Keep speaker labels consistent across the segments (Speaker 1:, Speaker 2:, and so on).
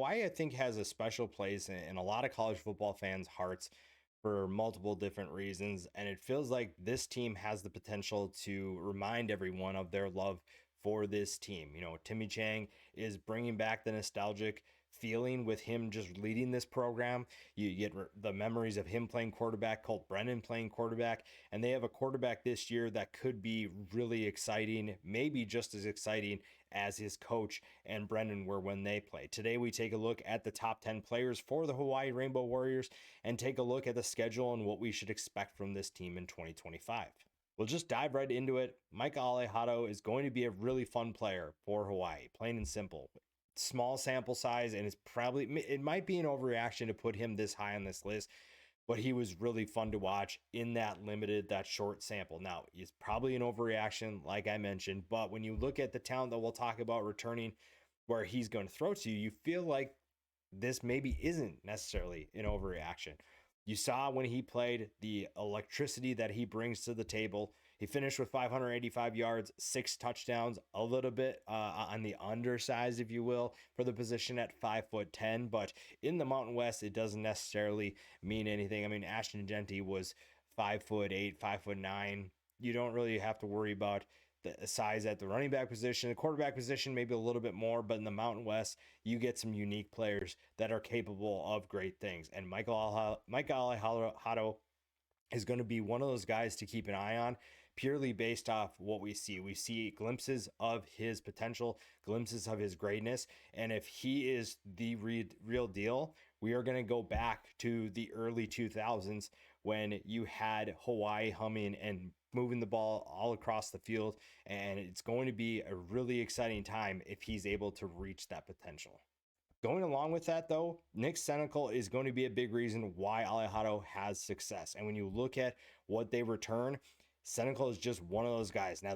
Speaker 1: Hawaii, I think, has a special place in a lot of college football fans' hearts for multiple different reasons. And it feels like this team has the potential to remind everyone of their love for this team. You know, Timmy Chang is bringing back the nostalgic feeling with him just leading this program. You get the memories of him playing quarterback, Colt Brennan playing quarterback, and they have a quarterback this year that could be really exciting, maybe just as exciting as his coach and Brennan were when they played. Today, we take a look at the top 10 players for the Hawaii Rainbow Warriors and take a look at the schedule and what we should expect from this team in 2025. We'll just dive right into it. Micah Alejado is going to be a really fun player for Hawaii, plain and simple. Small sample size, and it might be an overreaction to put him this high on this list, but he was really fun to watch in that short sample. Now, it's probably an overreaction, like I mentioned, but when you look at the talent that we'll talk about returning where he's going to throw to you, you feel like this maybe isn't necessarily an overreaction. You saw when he played the electricity that he brings to the table. He finished with 585 yards, 6 touchdowns, a little bit on the undersized, if you will, for the position at 5'10". But in the Mountain West, it doesn't necessarily mean anything. I mean, Ashton Jeanty was 5'8", 5'9". You don't really have to worry about the size at the running back position. The quarterback position, maybe a little bit more, but in the Mountain West, you get some unique players that are capable of great things. And Micah Alejado is going to be one of those guys to keep an eye on purely based off what we see. We see glimpses of his potential, glimpses of his greatness. And if he is the real deal, we are going to go back to the early 2000s when you had Hawaii humming and moving the ball all across the field. And it's going to be a really exciting time if he's able to reach that potential. Going along with that, though, Nick Senecal is going to be a big reason why Alejado has success. And when you look at what they return, Senecal is just one of those guys. Now,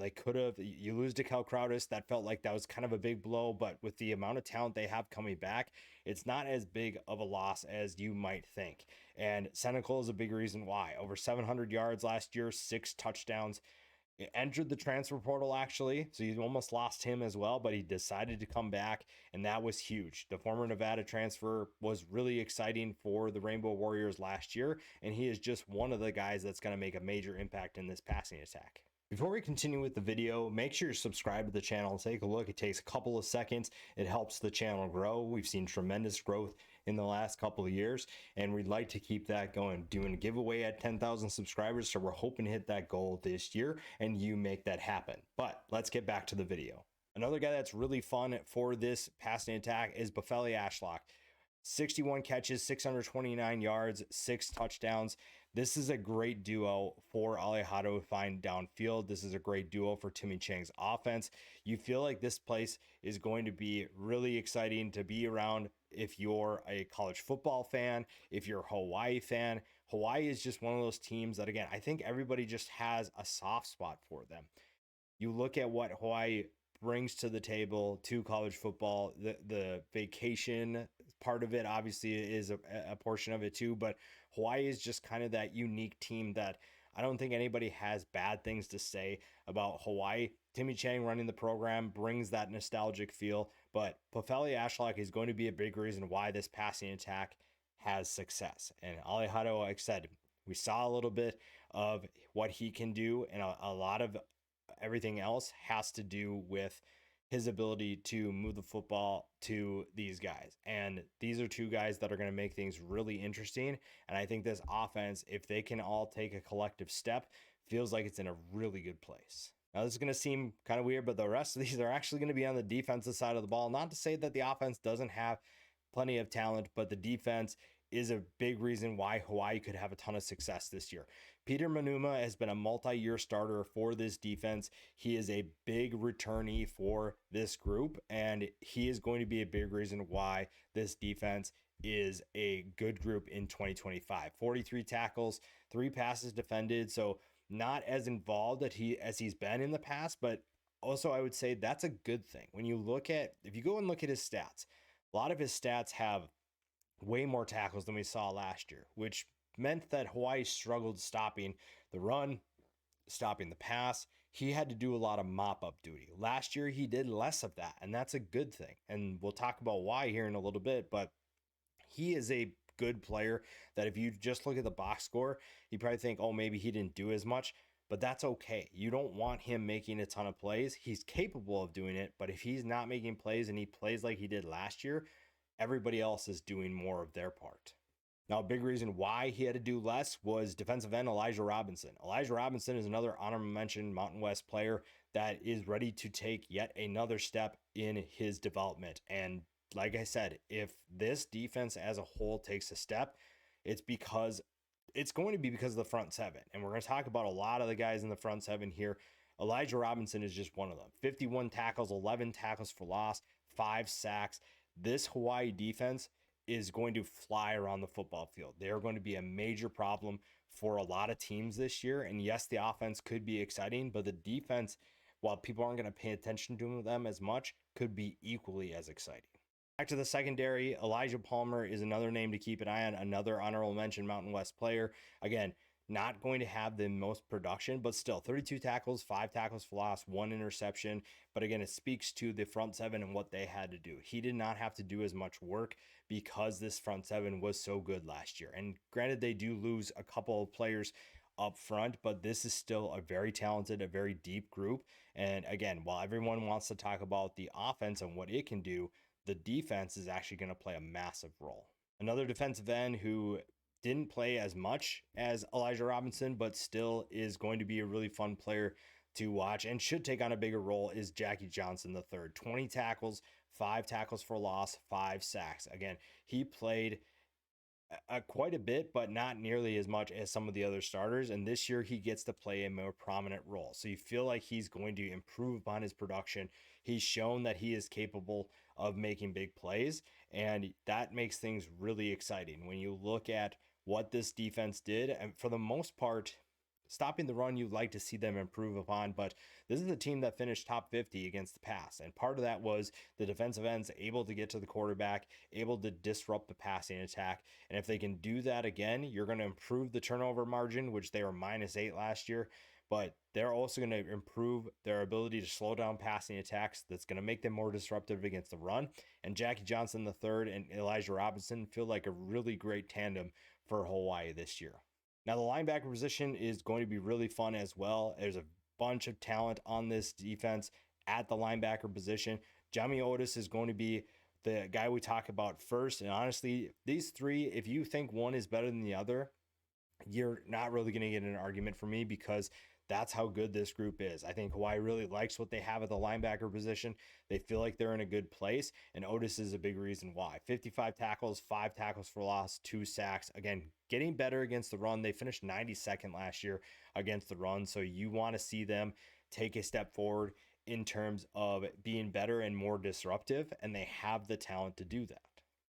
Speaker 1: you lose to Cal Crowdis. That felt like that was kind of a big blow, but with the amount of talent they have coming back, it's not as big of a loss as you might think. And Senecal is a big reason why. Over 700 yards last year, 6 touchdowns. Entered the transfer portal, actually, so you almost lost him as well, but he decided to come back, and that was huge. The former Nevada transfer was really exciting for the Rainbow Warriors last year, and he is just one of the guys that's going to make a major impact in this passing attack. Before we continue with the video, make sure you're subscribed to the channel. Take a look. It takes a couple of seconds. It helps the channel grow. We've seen tremendous growth in the last couple of years, and we'd like to keep that going. Doing a giveaway at 10,000 subscribers, so we're hoping to hit that goal this year, and you make that happen. But let's get back to the video. Another guy that's really fun for this passing attack is Bofele Ashlock. 61 catches, 629 yards, 6 touchdowns. This is a great duo for Alejado to find downfield. This is a great duo for Timmy Chang's offense. You feel like this place is going to be really exciting to be around if you're a college football fan, if you're a Hawaii fan. Hawaii is just one of those teams that, again, I think everybody just has a soft spot for them. You look at what Hawaii brings to the table to college football. The vacation part of it obviously is a portion of it too, but Hawaii is just kind of that unique team that I don't think anybody has bad things to say about Hawaii. Timmy Chang running the program brings that nostalgic feel, but Bofele Ashlock is going to be a big reason why this passing attack has success. And Alejado, like I said, we saw a little bit of what he can do, and a lot of everything else has to do with his ability to move the football to these guys. And these are two guys that are going to make things really interesting. And I think this offense, if they can all take a collective step, feels like it's in a really good place. Now, this is going to seem kind of weird, but the rest of these are actually going to be on the defensive side of the ball. Not to say that the offense doesn't have plenty of talent, but the defense is a big reason why Hawaii could have a ton of success this year. Peter Manuma has been a multi-year starter for this defense. He is a big returnee for this group, and he is going to be a big reason why this defense is a good group in 2025. 43 tackles, 3 passes defended, so not as involved as he's been in the past, but also I would say that's a good thing. If you go and look at his stats, a lot of his stats have way more tackles than we saw last year, which meant that Hawaii struggled stopping the run, stopping the pass. he had to do a lot of mop-up duty. Last year, he did less of that, and that's a good thing. And we'll talk about why here in a little bit, but he is a good player that if you just look at the box score, you probably think, oh, maybe he didn't do as much, but that's okay. You don't want him making a ton of plays. He's capable of doing it, but if he's not making plays and he plays like he did last year, everybody else is doing more of their part. Now, a big reason why he had to do less was defensive end Elijah Robinson. Elijah Robinson is another honorable mention Mountain West player that is ready to take yet another step in his development. And like I said, if this defense as a whole takes a step, it's going to be because of the front seven. And we're going to talk about a lot of the guys in the front seven here. Elijah Robinson is just one of them. 51 tackles, 11 tackles for loss, 5 sacks. This Hawaii defense is going to fly around the football field. They're going to be a major problem for a lot of teams this year. And yes, the offense could be exciting, but the defense, while people aren't going to pay attention to them as much, could be equally as exciting. Back to the secondary, Elijah Palmer is another name to keep an eye on, another honorable mention Mountain West player. Again, not going to have the most production, but still 32 tackles, 5 tackles for loss, 1 interception. But again, it speaks to the front seven and what they had to do. He did not have to do as much work because this front seven was so good last year. And granted, they do lose a couple of players up front, but this is still a very talented, a very deep group. And again, while everyone wants to talk about the offense and what it can do, the defense is actually going to play a massive role. Another defensive end who didn't play as much as Elijah Robinson, but still is going to be a really fun player to watch and should take on a bigger role is Jackie Johnson III. 20 tackles, 5 tackles for loss, 5 sacks. Again, he played quite a bit, but not nearly as much as some of the other starters. And this year he gets to play a more prominent role. So you feel like he's going to improve upon his production. He's shown that he is capable of making big plays, and that makes things really exciting when you look at what this defense did. And for the most part, stopping the run, you'd like to see them improve upon, but this is a team that finished top 50 against the pass. And part of that was the defensive ends able to get to the quarterback, able to disrupt the passing attack. And if they can do that again, you're going to improve the turnover margin, which they were -8 last year, but they're also going to improve their ability to slow down passing attacks. That's going to make them more disruptive against the run. And Jackie Johnson III and Elijah Robinson feel like a really great tandem for Hawaii this year. Now, the linebacker position is going to be really fun as well. There's a bunch of talent on this defense at the linebacker position. Jami Otis is going to be the guy we talk about first. And honestly, these three, if you think one is better than the other, you're not really going to get an argument from me because that's how good this group is. I think Hawaii really likes what they have at the linebacker position. They feel like they're in a good place, and Otis is a big reason why. 55 tackles, 5 tackles for loss, 2 sacks. Again, getting better against the run. They finished 92nd last year against the run, so you want to see them take a step forward in terms of being better and more disruptive, and they have the talent to do that.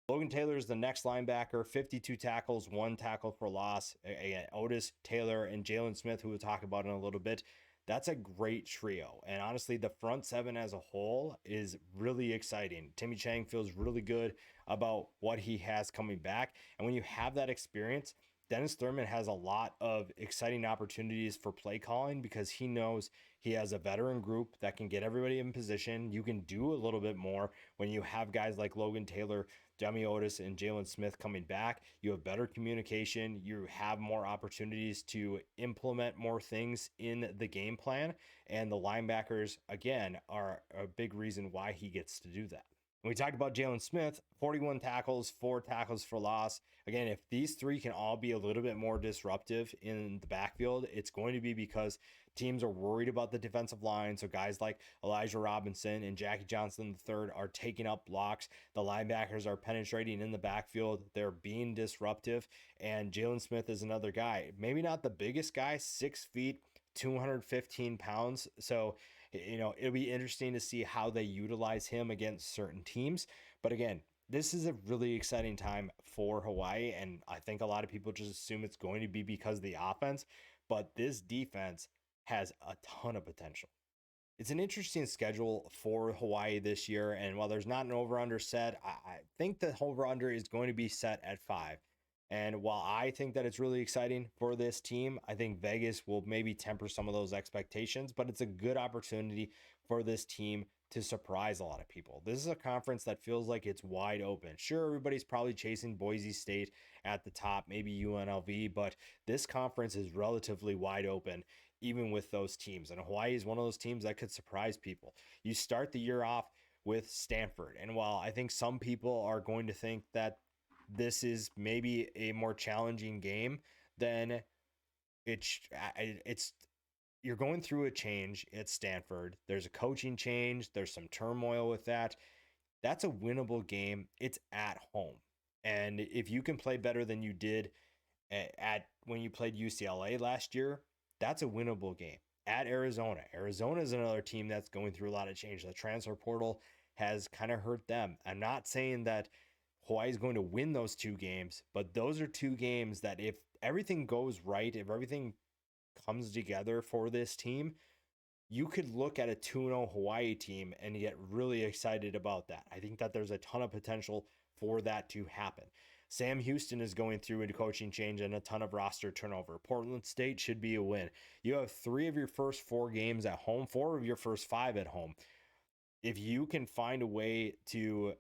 Speaker 1: Logan Taylor is the next linebacker, 52 tackles, 1 tackle for loss. Again, Otis, Taylor, and Jalen Smith, who we'll talk about in a little bit. That's a great trio. And honestly, the front seven as a whole is really exciting. Timmy Chang feels really good about what he has coming back. And when you have that experience, Dennis Thurman has a lot of exciting opportunities for play calling because he knows he has a veteran group that can get everybody in position. You can do a little bit more when you have guys like Logan Taylor, Jami Otis, and Jalen Smith coming back. You have better communication. You have more opportunities to implement more things in the game plan. And the linebackers, again, are a big reason why he gets to do that. When we talked about Jalen Smith, 41 tackles, 4 tackles for loss. Again, if these three can all be a little bit more disruptive in the backfield, it's going to be because teams are worried about the defensive line. So guys like Elijah Robinson and Jackie Johnson III are taking up blocks. The linebackers are penetrating in the backfield. They're being disruptive. And Jalen Smith is another guy. Maybe not the biggest guy, 6 feet, 215 pounds. So, it'll be interesting to see how they utilize him against certain teams. But again, this is a really exciting time for Hawaii. And I think a lot of people just assume it's going to be because of the offense. But this defense has a ton of potential. It's an interesting schedule for Hawaii this year. And while there's not an over-under set, I think the over-under is going to be set at 5. And while I think that it's really exciting for this team, I think Vegas will maybe temper some of those expectations, but it's a good opportunity for this team to surprise a lot of people. This is a conference that feels like it's wide open. Sure, everybody's probably chasing Boise State at the top, maybe UNLV, but this conference is relatively wide open, even with those teams. And Hawaii is one of those teams that could surprise people. You start the year off with Stanford. And while I think some people are going to think that this is maybe a more challenging game than it's you're going through a change at Stanford. There's a coaching change, there's some turmoil with that. That's a winnable game. It's at home. And if you can play better than you did at when you played UCLA last year, that's a winnable game. At Arizona. Arizona is another team that's going through a lot of change. The transfer portal has kind of hurt them. I'm not saying that Hawaii is going to win those two games, but those are two games that if everything goes right, if everything comes together for this team, you could look at a 2-0 Hawaii team and get really excited about that. I think that there's a ton of potential for that to happen. Sam Houston is going through a coaching change and a ton of roster turnover. Portland State should be a win. You have 3 of your first 4 games at home, 4 of your first 5 at home. If you can find a way to,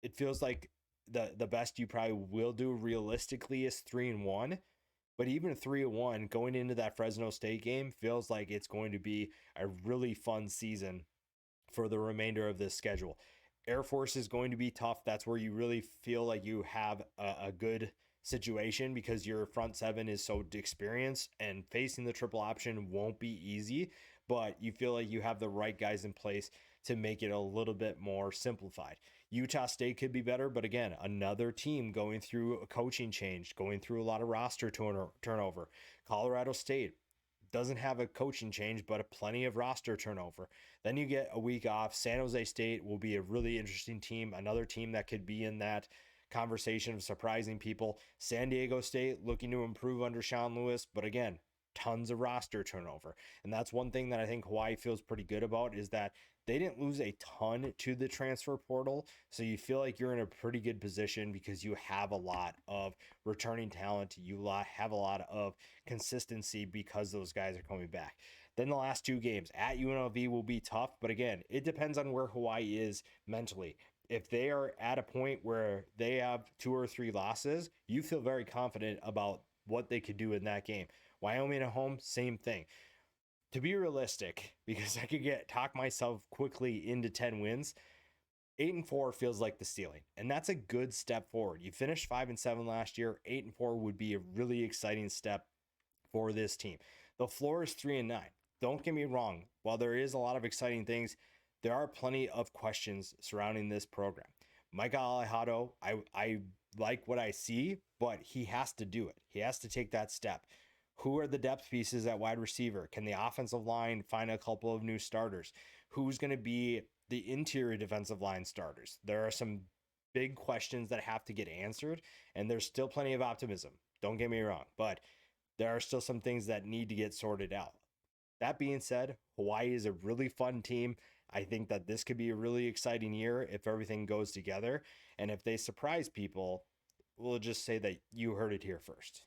Speaker 1: it feels like the best you probably will do realistically is 3-1. But even 3-1 going into that Fresno State game feels like it's going to be a really fun season for the remainder of this schedule. Air Force is going to be tough. That's where you really feel like you have a good situation because your front seven is so experienced and facing the triple option won't be easy, but you feel like you have the right guys in place to make it a little bit more simplified. Utah State could be better, but again, another team going through a coaching change, going through a lot of roster turnover. Colorado State doesn't have a coaching change, but plenty of roster turnover. Then you get a week off. San Jose State will be a really interesting team, another team that could be in that conversation of surprising people. San Diego State looking to improve under Sean Lewis, but again, tons of roster turnover. And that's one thing that I think Hawaii feels pretty good about is that they didn't lose a ton to the transfer portal. So you feel like you're in a pretty good position because you have a lot of returning talent. You have a lot of consistency because those guys are coming back. Then the last 2 games at UNLV will be tough. But again, it depends on where Hawaii is mentally. If they are at a point where they have 2 or 3 losses, you feel very confident about what they could do in that game. Wyoming at home, same thing. To be realistic, because I could talk myself quickly into 10 wins, 8-4 feels like the ceiling, and that's a good step forward. You finished 5-7 last year. 8-4 would be a really exciting step for this team. The floor is 3-9. Don't get me wrong. While there is a lot of exciting things, there are plenty of questions surrounding this program. Micah Alejado, I like what I see, but he has to do it. He has to take that step. Who are the depth pieces at wide receiver? Can the offensive line find a couple of new starters? Who's going to be the interior defensive line starters? There are some big questions that have to get answered, and there's still plenty of optimism. Don't get me wrong, but there are still some things that need to get sorted out. That being said, Hawaii is a really fun team. I think that this could be a really exciting year if everything goes together. And if they surprise people, we'll just say that you heard it here first.